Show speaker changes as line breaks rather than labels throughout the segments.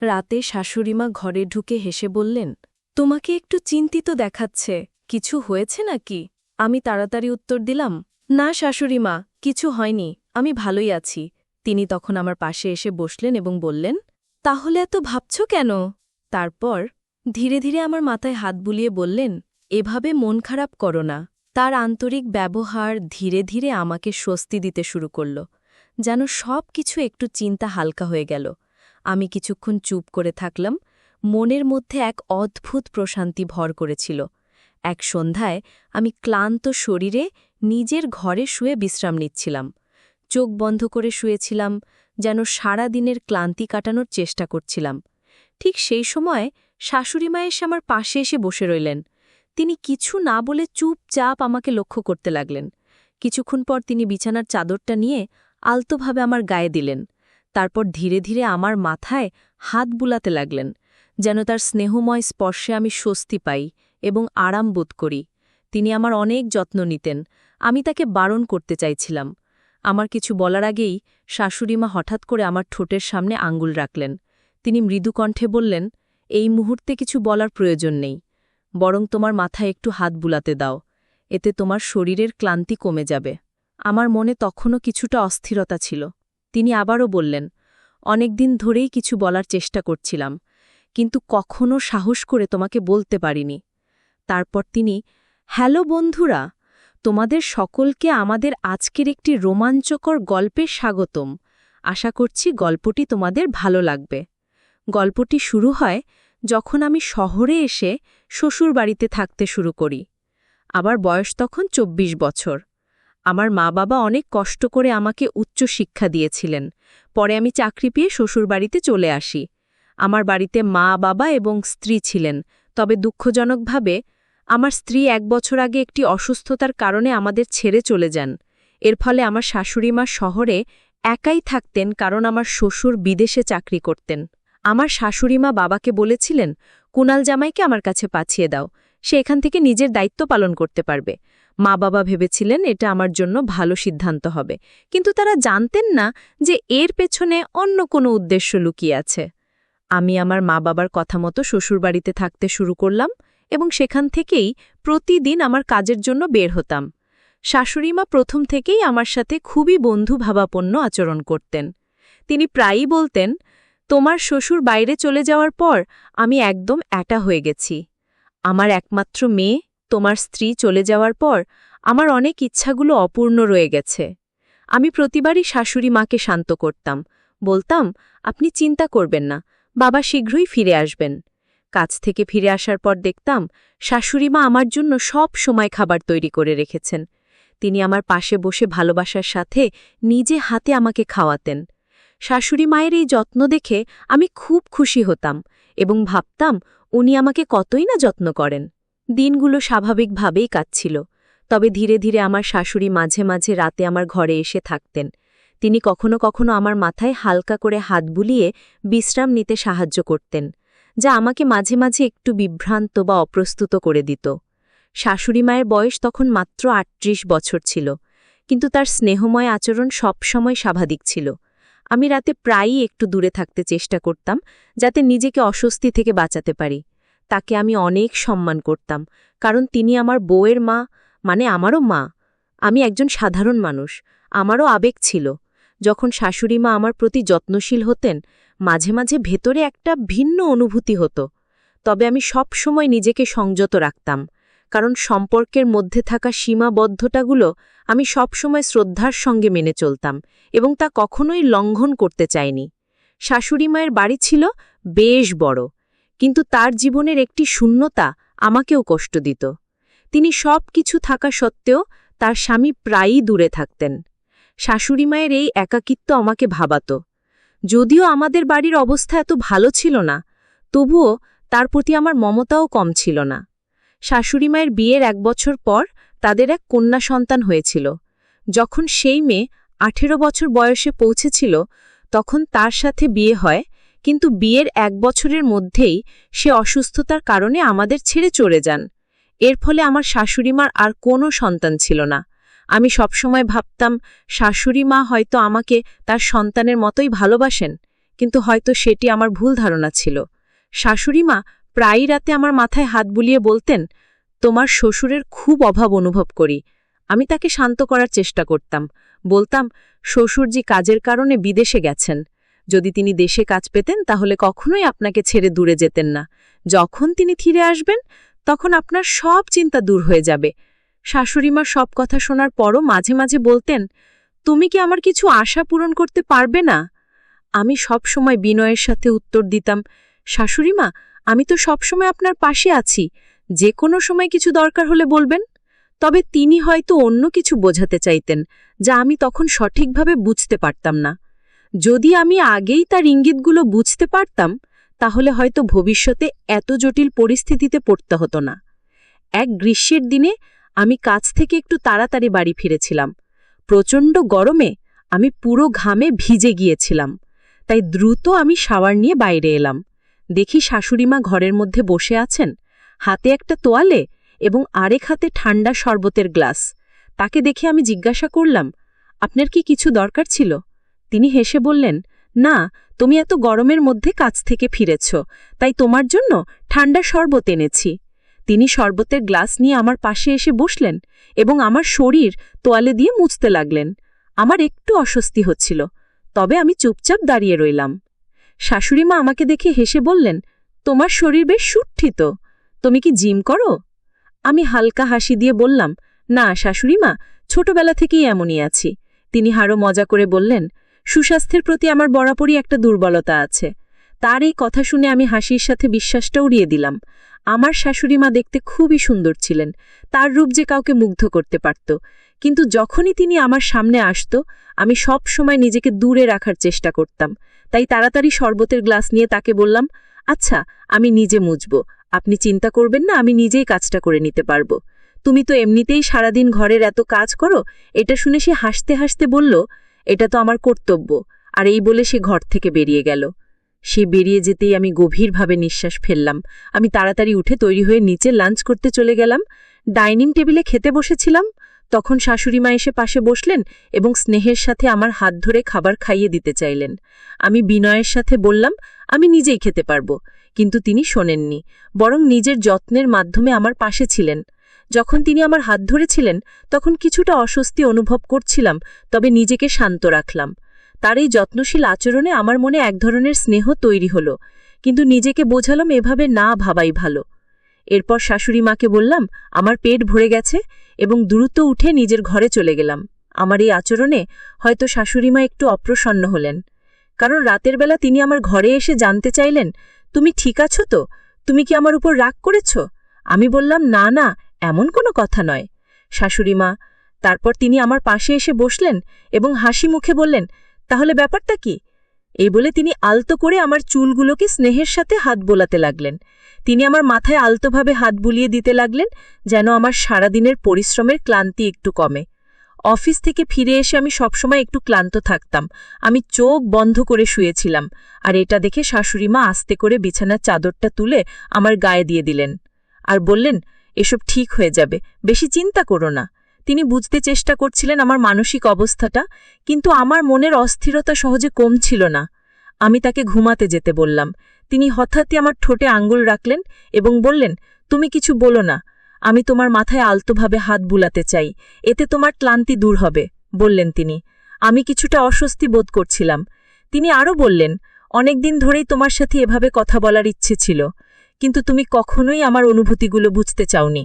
রাতে শাশুড়িমা ঘরে ঢুকে হেসে বললেন, তোমাকে একটু চিন্তিত দেখাচ্ছে, কিছু হয়েছে নাকি? আমি তাড়াতাড়ি উত্তর দিলাম, না শাশুড়িমা, কিছু হয়নি, আমি ভালোই আছি। তিনি তখন আমার পাশে এসে বসলেন এবং বললেন, তাহলে এত ভাবছ কেন? তারপর ধীরে ধীরে আমার মাথায় হাত বুলিয়ে বললেন, এভাবে মন খারাপ করো না। তার আন্তরিক ব্যবহার ধীরে ধীরে আমাকে স্বস্তি দিতে শুরু করল, যেন সব কিছু একটু চিন্তা হালকা হয়ে গেল। আমি কিছুক্ষণ চুপ করে থাকলাম, মনের মধ্যে এক অদ্ভুত প্রশান্তি ভর করেছিল। এক সন্ধ্যায় আমি ক্লান্ত শরীরে নিজের ঘরে শুয়ে বিশ্রাম নিচ্ছিলাম। চোখ বন্ধ করে শুয়েছিলাম, যেন সারা দিনের ক্লান্তি কাটানোর চেষ্টা করছিলাম। ঠিক সেই সময় শাশুড়িমা এসে আমার পাশে এসে বসে রইলেন। তিনি কিছু না বলে চুপচাপ আমাকে লক্ষ্য করতে লাগলেন। কিছুক্ষণ পর তিনি বিছানার চাদরটা নিয়ে আলতোভাবে আমার গায়ে দিলেন। তারপর ধীরে ধীরে আমার মাথায় হাত বুলাতে লাগলেন, যেন তার স্নেহময় স্পর্শে আমি স্বস্তি পাই এবং আরাম বোধ করি। তিনি আমার অনেক যত্ন নিতেন, আমি তাকে বারণ করতে চাইছিলাম। আমার কিছু বলার আগেই শাশুড়িমা হঠাৎ করে আমার ঠোঁটের সামনে আঙ্গুল রাখলেন। তিনি মৃদু কণ্ঠে বললেন, এই মুহূর্তে কিছু বলার প্রয়োজন নেই, বরং তোমার মাথায় একটু হাত বুলাতে দাও, এতে তোমার শরীরের ক্লান্তি কমে যাবে। আমার মনে তখনও কিছুটা অস্থিরতা ছিল। তিনি আবারও বললেন, অনেকদিন ধরেই কিছু বলার চেষ্টা করছিলাম, কিন্তু কখনো সাহস করে তোমাকে বলতে পারিনি। তারপর তিনি, হ্যালো বন্ধুরা, তোমাদের সকলকে আমাদের আজকের একটি রোমাঞ্চকর গল্পে স্বাগতম। আশা করছি গল্পটি তোমাদের ভালো লাগবে। গল্পটি শুরু হয় যখন আমি শহরে এসে শ্বশুরবাড়িতে থাকতে শুরু করি। আবার বয়স তখন ২৪ বছর। আমার মা-বাবা অনেক কষ্ট করে আমাকে উচ্চ শিক্ষা দিয়েছিলেন। পরে আমি চাকরি পেয়ে শ্বশুরবাড়িতে চলে আসি। আমার বাড়িতে মা-বাবা এবং স্ত্রী ছিলেন, তবে দুঃখজনকভাবে আমার স্ত্রী ১ বছর আগে একটি অসুস্থতার কারণে আমাদের ছেড়ে চলে যান। এর ফলে আমার শাশুড়িমা শহরে একাই থাকতেন, কারণ আমার শ্বশুর বিদেশে চাকরি করতেন। আমার শাশুড়িমা বাবাকে বলেছিলেন, কুনাল জামাইকে আমার কাছে পাঠিয়ে দাও, সে এখান থেকে নিজের দায়িত্ব পালন করতে পারবে। মা-বাবা ভেবেছিলেন এটা আমার জন্য ভালো সিদ্ধান্ত হবে, কিন্তু তারা জানতেন না যে এর পেছনে অন্য কোনো উদ্দেশ্য লুকিয়ে আছে। আমি আমার মা-বাবার কথা মতো শ্বশুরবাড়িতে থাকতে শুরু করলাম এবং সেখান থেকেই প্রতিদিন আমার কাজের জন্য বের হতাম। শাশুড়িমা প্রথম থেকেই আমার সাথে খুবই বন্ধুভাবাপন্ন আচরণ করতেন। তিনি প্রায়ই বলতেন, তোমার শ্বশুর বাইরে চলে যাওয়ার পর আমি একদম একা হয়ে গেছি। আমার একমাত্র মেয়ে, তোমার স্ত্রী চলে যাওয়ার পর আমার অনেক ইচ্ছাগুলো অপূর্ণ রয়ে গেছে। আমি প্রতিবারই শাশুড়ি মাকে শান্ত করতাম, বলতাম, আপনি চিন্তা করবেন না, বাবা শীঘ্রই ফিরে আসবেন। কাজ থেকে ফিরে আসার পর দেখতাম শাশুড়িমা আমার জন্য সব সময় খাবার তৈরি করে রেখেছেন। তিনি আমার পাশে বসে ভালোবাসার সাথে নিজে হাতে আমাকে খাওয়াতেন। শাশুড়ি মায়ের এই যত্ন দেখে আমি খুব খুশি হতাম এবং ভাবতাম উনি আমাকে কতই না যত্ন করেন। দিনগুলো স্বাভাবিকভাবেই কাটছিল, তবে ধীরে ধীরে আমার শাশুড়ি মাঝে মাঝে রাতে আমার ঘরে এসে থাকতেন। তিনি কখনো কখনো আমার মাথায় হালকা করে হাত বুলিয়ে বিশ্রাম নিতে সাহায্য করতেন, যা আমাকে মাঝে মাঝে একটু বিভ্রান্ত বা অপ্রস্তুত করে দিত। শাশুড়ি মায়ের বয়স তখন মাত্র ৩৮ বছর ছিল, কিন্তু তার স্নেহময় আচরণ সবসময় স্বাভাবিক ছিল। আমি রাতে প্রায়ই একটু দূরে থাকতে চেষ্টা করতাম, যাতে নিজেকে অস্বস্তি থেকে বাঁচাতে পারি। তাকে আমি অনেক সম্মান করতাম, কারণ তিনি আমার বউয়ের মা, মানে আমারও মা। আমি একজন সাধারণ মানুষ, আমারও আবেগ ছিল। যখন শাশুড়িমা আমার প্রতি যত্নশীল হতেন, মাঝে মাঝে ভেতরে একটা ভিন্ন অনুভূতি হতো। তবে আমি সব সময় নিজেকে সংযত রাখতাম, কারণ সম্পর্কের মধ্যে থাকা সীমাবদ্ধতাগুলো আমি সবসময় শ্রদ্ধার সঙ্গে মেনে চলতাম এবং তা কখনোই লঙ্ঘন করতে চাইনি। শাশুড়িমায়ের বাড়ি ছিল বেশ বড়, কিন্তু তার জীবনের একটি শূন্যতা আমাকেও কষ্ট দিত। তিনি সব কিছু থাকা সত্ত্বেও তার স্বামী প্রায়ই দূরে থাকতেন। শাশুড়িমায়ের এই একাকিত্ব আমাকে ভাবাত। যদিও আমাদের বাড়ির অবস্থা এত ভালো ছিল না, তবুও তার প্রতি আমার মমতাও কম ছিল না। শাশুড়িমায়ের বিয়ের ১ বছর পর তাদের এক কন্যা সন্তান হয়েছিল। যখন সেই মেয়ে ১৮ বছর বয়সে পৌঁছেছিল, তখন তার সাথে বিয়ে হয়, কিন্তু বিয়ের ১ বছরের মধ্যেই সে অসুস্থতার কারণে আমাদের ছেড়ে চলে যান। এর ফলে আমার শাশুড়িমার আর কোনো সন্তান ছিল না। আমি সবসময় ভাবতাম শাশুড়ি মা হয়তো আমাকে তার সন্তানের মতোই ভালোবাসেন,
কিন্তু হয়তো সেটি আমার ভুল ধারণা ছিল। শাশুড়িমা প্রায়ই রাতে আমার মাথায় হাত বুলিয়ে বলতেন, তোমার শ্বশুরের খুব অভাব অনুভব করি। আমি তাকে শান্ত করার চেষ্টা করতাম, বলতাম শ্বশুরজি কাজের কারণে বিদেশে গেছেন, যদি তিনি দেশে কাজ পেতেন তাহলে কখনোই আপনাকে ছেড়ে দূরে যেতেন না। যখন তিনি ফিরে আসবেন তখন আপনার সব চিন্তা দূর হয়ে যাবে। শাশুড়িমার সব কথা শোনার পরও মাঝে মাঝে বলতেন, তুমি কি আমার কিছু আশা পূরণ করতে পারবে না? আমি সব সময় বিনয়ের সাথে উত্তর দিতাম, শাশুড়িমা, আমি তো সবসময় আপনার পাশে আছি, যে কোনো সময় কিছু দরকার হলে বলবেন। তবে তিনি হয়তো অন্য কিছু বোঝাতে চাইতেন, যা আমি তখন সঠিকভাবে বুঝতে পারতাম না। যদি আমি আগেই তার ইঙ্গিতগুলো বুঝতে পারতাম তাহলে হয়তো ভবিষ্যতে এত জটিল পরিস্থিতিতে পড়তে হতো না। এক গ্রীষ্মের দিনে আমি কাজ থেকে একটু তাড়াতাড়ি বাড়ি ফিরেছিলাম। প্রচণ্ড গরমে আমি পুরো ঘামে ভিজে গিয়েছিলাম, তাই দ্রুত আমি শাওয়ার নিয়ে বাইরে এলাম। দেখি শাশুড়িমা ঘরের মধ্যে বসে আছেন, হাতে একটা তোয়ালে এবং আরেক হাতে ঠান্ডা শরবতের গ্লাস। তাকে দেখে আমি জিজ্ঞাসা করলাম, আপনার কি কিছু দরকার ছিল? তিনি হেসে বললেন, না, তুমি এত গরমের মধ্যে কাজ থেকে ফিরেছ, তাই তোমার জন্য ঠান্ডা শরবত এনেছি। তিনি শরবতের গ্লাস নিয়ে আমার পাশে এসে বসলেন এবং আমার শরীর তোয়ালে দিয়ে মুছতে লাগলেন। আমার একটু অস্বস্তি হচ্ছিল, তবে আমি চুপচাপ দাঁড়িয়ে রইলাম। শাশুড়িমা আমাকে দেখে হেসে বললেন, তোমার শরীর বেশ সুঠিত, তুমি কি জিম করো? আমি হালকা হাসি দিয়ে বললাম, না শাশুড়িমা, ছোটবেলা থেকেই এমনই আছি। তিনি হারও মজা করে বললেন, সুস্বাস্থ্যের প্রতি আমার বরাবরই একটা দুর্বলতা আছে। তার এই কথা শুনে আমি হাসির সাথে বিশ্বাসটা উড়িয়ে দিলাম। আমার শাশুড়িমা দেখতে খুবই সুন্দর ছিলেন, তার রূপ যে কাউকে মুগ্ধ করতে পারত। কিন্তু যখনই তিনি আমার সামনে আসত আমি সব সময় নিজেকে দূরে রাখার চেষ্টা করতাম। তাই তাড়াতাড়ি শরবতের গ্লাস নিয়ে তাকে বললাম, আচ্ছা, আমি নিজে মুছব, আপনি চিন্তা করবেন না, আমি নিজেই কাজটা করে নিতে পারব। তুমি তো এমনিতেই সারাদিন ঘরের এত কাজ করো। এটা শুনে সে হাসতে হাসতে বলল, এটা তো আমার কর্তব্য। আর এই বলে সে ঘর থেকে বেরিয়ে গেল। সে বেরিয়ে যেতেই আমি গভীরভাবে নিঃশ্বাস ফেললাম। আমি তাড়াতাড়ি উঠে তৈরি হয়ে নিচে লাঞ্চ করতে চলে গেলাম। ডাইনিং টেবিলে খেতে বসেছিলাম, তখন শাশুড়িমা এসে পাশে বসলেন এবং স্নেহের সাথে আমার হাত ধরে খাবার খাইয়ে দিতে চাইলেন। আমি বিনয়ের সাথে বললাম, আমি নিজেই খেতে পারব, কিন্তু তিনি শোনেননি, বরং নিজের যত্নের মাধ্যমে আমার পাশে ছিলেন। যখন তিনি আমার হাত ধরেছিলেন তখন কিছুটা অস্বস্তি অনুভব করছিলাম, তবে নিজেকে শান্ত রাখলাম। তার এই যত্নশীল আচরণে আমার মনে এক ধরনের স্নেহ তৈরি হলো, কিন্তু নিজেকে বোঝালাম এভাবে না ভাবাই ভালো। এরপর শাশুড়িমাকে বললাম, আমার পেট ভরে গেছে, এবং দ্রুত উঠে নিজের ঘরে চলে গেলাম। আমার এই আচরণে হয়তো শাশুড়িমা একটু অপ্রসন্ন হলেন, কারণ রাতের বেলা তিনি আমার ঘরে এসে জানতে চাইলেন, তুমি ঠিক আছো তো? তুমি কি আমার উপর রাগ করেছ? আমি বললাম, না না, এমন কোনো কথা নয় শাশুড়িমা। তারপর তিনি আমার পাশে এসে বসলেন এবং হাসি মুখে বললেন, তাহলে ব্যাপারটা কি? এই বলে তিনি আলতো করে আমার চুলগুলোকে স্নেহের সাথে হাত বোলাতে লাগলেন। তিনি আমার মাথায় আলতোভাবে হাত বুলিয়ে দিতে লাগলেন, যেন আমার সারাদিনের পরিশ্রমের ক্লান্তি একটু কমে। অফিস থেকে ফিরে এসে আমি সবসময় একটু ক্লান্ত থাকতাম। আমি চোখ বন্ধ করে শুয়েছিলাম, আর এটা দেখে শাশুড়িমা আস্তে করে বিছানার চাদরটা তুলে আমার গায়ে দিয়ে দিলেন আর বললেন, এসব ঠিক হয়ে যাবে, বেশি চিন্তা করো না। তিনি বুঝতে চেষ্টা করছিলেন আমার মানসিক অবস্থাটা, কিন্তু আমার মনের অস্থিরতা সহজে কমছিল না। আমি তাকে ঘুমাতে যেতে বললাম। তিনি হঠাৎই আমার ঠোঁটে আঙ্গুল রাখলেন এবং বললেন, তুমি কিছু বলো না, আমি তোমার মাথায় আলতোভাবে হাত বুলাতে চাই, এতে তোমার ক্লান্তি দূর হবে, বললেন তিনি। আমি কিছুটা অস্বস্তি বোধ করছিলাম। তিনি আরও বললেন, অনেকদিন ধরেই তোমার সাথে এভাবে কথা বলার ইচ্ছে ছিল, কিন্তু তুমি কখনোই আমার অনুভূতিগুলো বুঝতে চাওনি।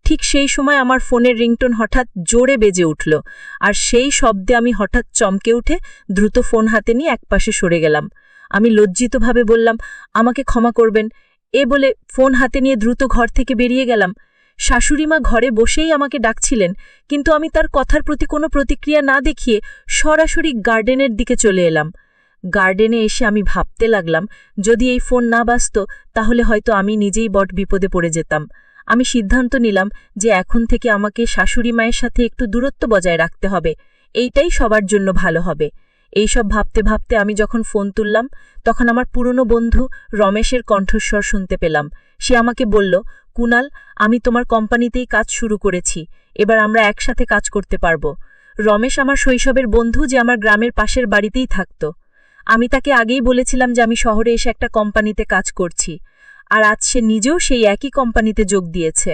ঠিক সেই সময় আমার ফোনের রিংটোন হঠাৎ জোরে বেজে উঠল, আর সেই শব্দে আমি হঠাৎ চমকে উঠে দ্রুত ফোন হাতে নিয়ে একপাশে সরে গেলাম। আমি লজ্জিতভাবে বললাম, আমাকে ক্ষমা করবেন, এ বলে ফোন হাতে নিয়ে দ্রুত ঘর থেকে বেরিয়ে গেলাম। শাশুড়িমা ঘরে বসেই আমাকে ডাকছিলেন, কিন্তু আমি তার কথার প্রতি কোনো প্রতিক্রিয়া না দেখিয়ে সরাসরি গার্ডেনের দিকে চলে এলাম। গার্ডেনে এসে আমি ভাবতে লাগলাম, যদি এই ফোন না বাজত তাহলে হয়তো আমি নিজেই বড় বিপদে পড়ে যেতাম। আমি সিদ্ধান্ত নিলাম যে এখন থেকে আমাকে শাশুড়ি মায়ের সাথে একটু দূরত্ব বজায় রাখতে হবে, এইটাই সবার জন্য ভালো হবে। এইসব ভাবতে ভাবতে আমি যখন ফোন তুললাম তখন আমার পুরনো বন্ধু রমেশের কণ্ঠস্বর শুনতে পেলাম। সে আমাকে বলল, কুনাল, আমি তোমার কোম্পানিতেই কাজ শুরু করেছি, এবার আমরা একসাথে কাজ করতে পারব। রমেশ আমার শৈশবের বন্ধু, যে আমার গ্রামের পাশের বাড়িতেই থাকত। আমি তাকে আগেই বলেছিলাম যে আমি শহরে এসে একটা কোম্পানিতে কাজ করছি, আর আজ সে নিজেও সেই একই কোম্পানিতে যোগ দিয়েছে।